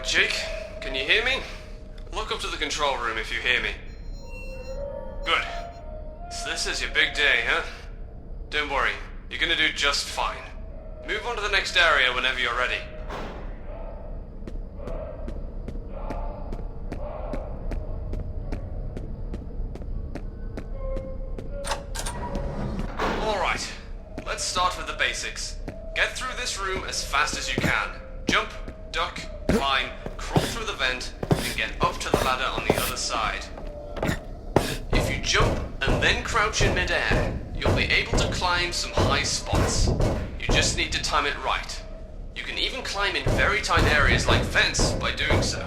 Jake, can you hear me? Look up to the control room if you hear me. Good. So this is your big day, huh? Don't worry, you're gonna do just fine. Move on to the next area whenever you're ready. Alright, let's start with the basics. Get through this room as fast as you can. Jump, duck, climb, crawl through the vent, and get up to the ladder on the other side. If you jump and then crouch in midair, you'll be able to climb some high spots. You just need to time it right. You can even climb in very tight areas like vents by doing so.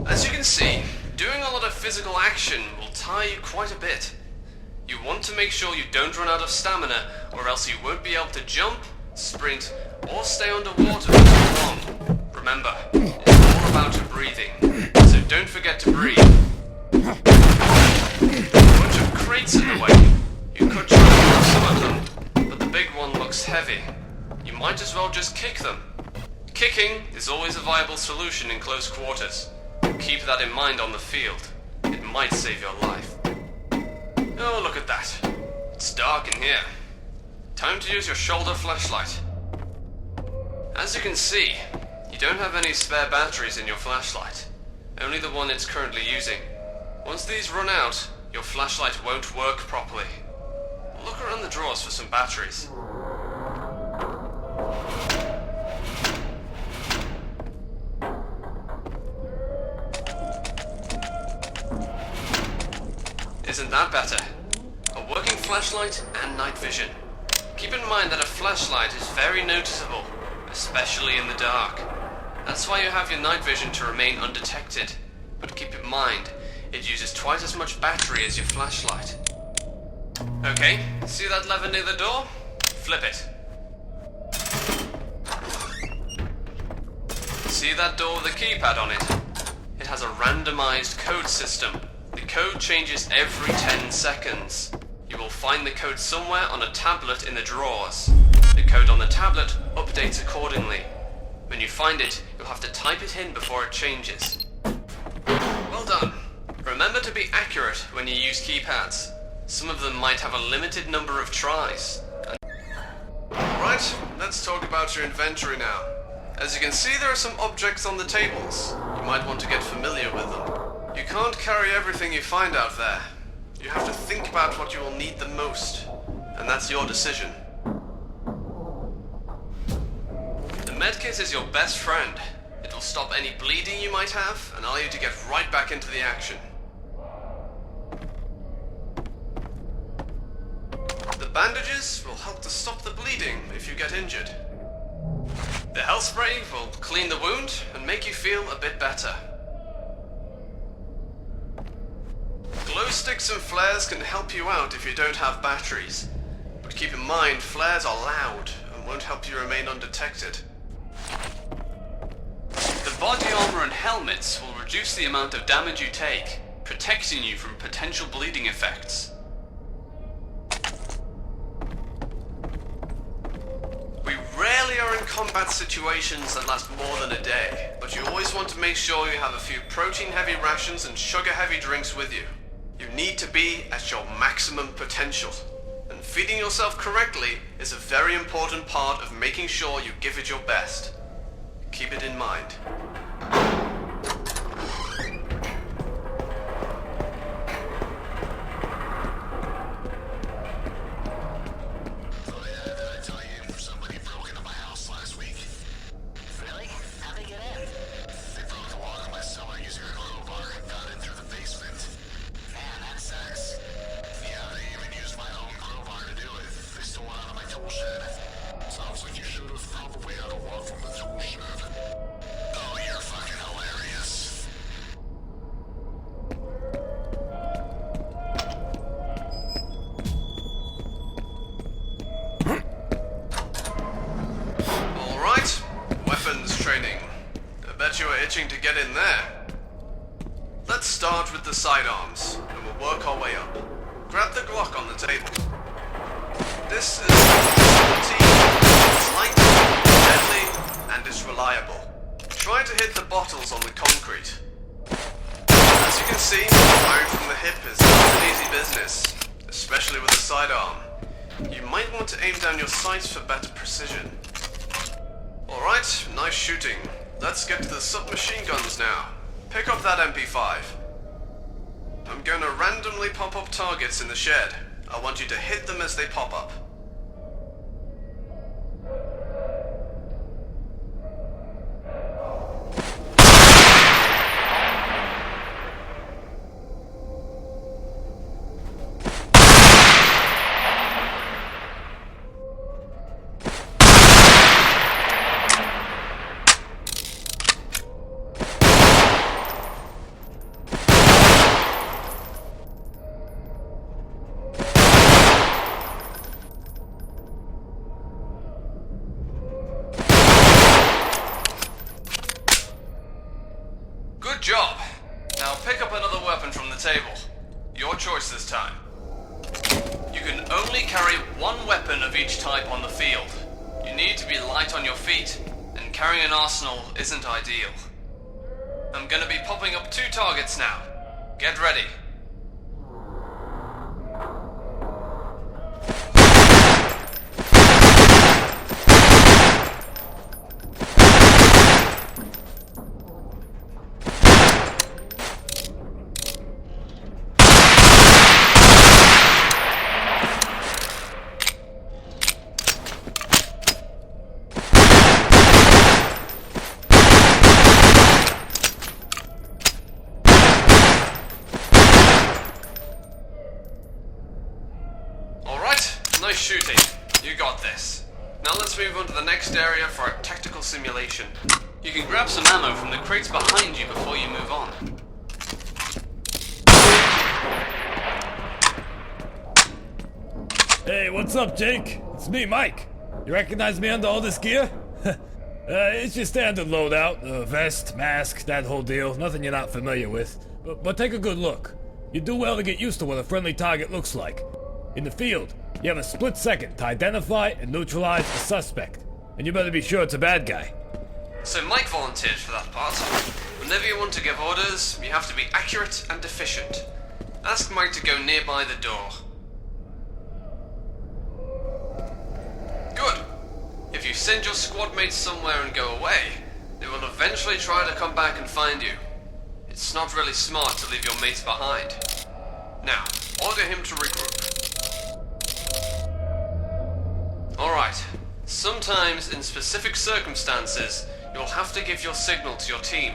As you can see, doing a lot of physical action will tire you quite a bit. You want to make sure you don't run out of stamina, or else you won't be able to jump, sprint, or stay underwater for too long. Remember, it's all about your breathing, so don't forget to breathe. A bunch of crates in the way. You could try to move some of them, but the big one looks heavy. You might as well just kick them. Kicking is always a viable solution in close quarters. Keep that in mind on the field. It might save your life. Oh, look at that. It's dark in here. Time to use your shoulder flashlight. As you can see, you don't have any spare batteries in your flashlight. Only the one it's currently using. Once these run out, your flashlight won't work properly. Look around the drawers for some batteries. Isn't that better? A working flashlight and night vision. Keep in mind that a flashlight is very noticeable, especially in the dark. That's why you have your night vision to remain undetected. But keep in mind, it uses twice as much battery as your flashlight. Okay, see that lever near the door? Flip it. See that door with a keypad on it? It has a randomized code system. The code changes every 10 seconds. You will find the code somewhere on a tablet in the drawers. The code on the tablet updates accordingly. When you find it, you'll have to type it in before it changes. Well done. Remember to be accurate when you use keypads. Some of them might have a limited number of tries. Right, let's talk about your inventory now. As you can see, there are some objects on the tables. You might want to get familiar with them. You can't carry everything you find out there. You have to think about what you will need the most, and that's your decision. The medkit is your best friend. It will stop any bleeding you might have and allow you to get right back into the action. The bandages will help to stop the bleeding if you get injured. The health spray will clean the wound and make you feel a bit better. Glow sticks and flares can help you out if you don't have batteries. But keep in mind, flares are loud and won't help you remain undetected. The body armor and helmets will reduce the amount of damage you take, protecting you from potential bleeding effects. We rarely are in combat situations that last more than a day, but you always want to make sure you have a few protein-heavy rations and sugar-heavy drinks with you. You need to be at your maximum potential, and feeding yourself correctly is a very important part of making sure you give it your best. Keep it in mind. You were itching to get in there. Let's start with the sidearms, and we'll work our way up. Grab the Glock on the table. This is a quality, it's light, deadly, and it's reliable. try to hit the bottles on the concrete. As you can see, firing from the hip is not an easy business, especially with a sidearm. You might want to aim down your sights for better precision. Alright, nice shooting. Let's get to the submachine guns now. Pick up that MP5. I'm going to randomly pop up targets in the shed. I want you to hit them as they pop up. Good job. Now pick up another weapon from the table. Your choice this time. You can only carry one weapon of each type on the field. You need to be light on your feet, and carrying an arsenal isn't ideal. I'm gonna be popping up 2 targets now. Get ready. Nice shooting. You got this. Now let's move on to the next area for our tactical simulation. You can grab some ammo from the crates behind you before you move on. Hey, what's up, Jake? It's me, Mike. You recognize me under all this gear? It's your standard loadout. Vest, mask, that whole deal. Nothing you're not familiar with. But take a good look. You do well to get used to what a friendly target looks like. In the field, you have a split second to identify and neutralize a suspect. And you better be sure it's a bad guy. So Mike volunteered for that part. Whenever you want to give orders, you have to be accurate and efficient. Ask Mike to go nearby the door. Good. If you send your squad mates somewhere and go away, they will eventually try to come back and find you. It's not really smart to leave your mates behind. Now, order him to regroup. Alright, sometimes in specific circumstances, you'll have to give your signal to your team.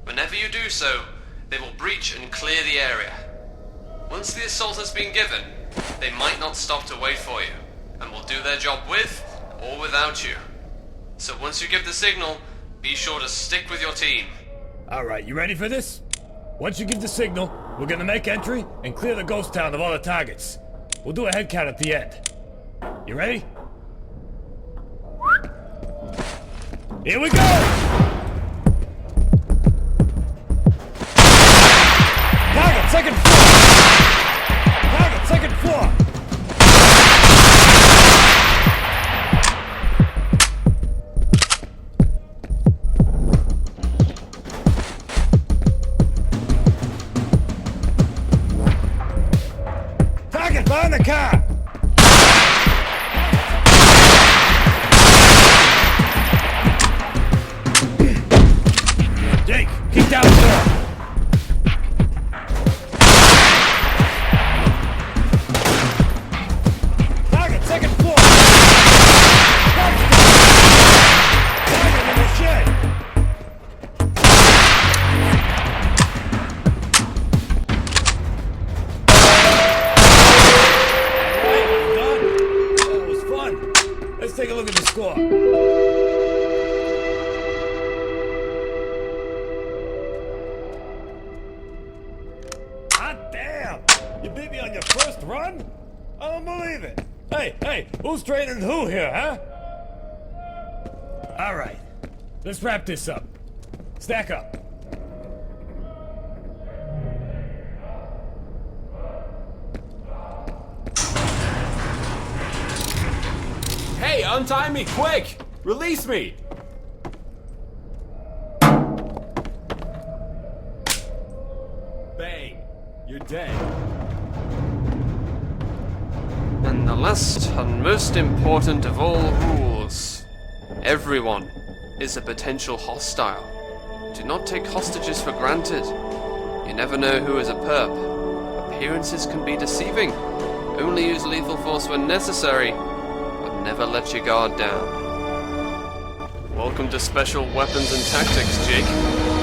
Whenever you do so, they will breach and clear the area. Once the assault has been given, they might not stop to wait for you, and will do their job with or without you. So once you give the signal, be sure to stick with your team. Alright, you ready for this? Once you give the signal, we're gonna make entry and clear the ghost town of all the targets. We'll do a head count at the end. You ready? Here we go! Target, second floor! Target, second floor! Target, behind the car! Jake, keep down the door. Target, second floor. Target in the shed. Alright, we're done. That was fun. Let's take a look at the score. You beat me on your first run? I don't believe it. Hey, who's training who here, huh? Alright, let's wrap this up. Stack up. Hey, untie me, quick! Release me! you're dead. And the last and most important of all rules. Everyone is a potential hostile. Do not take hostages for granted. You never know who is a perp. Appearances can be deceiving. Only use lethal force when necessary, but never let your guard down. Welcome to Special Weapons and Tactics, Jake.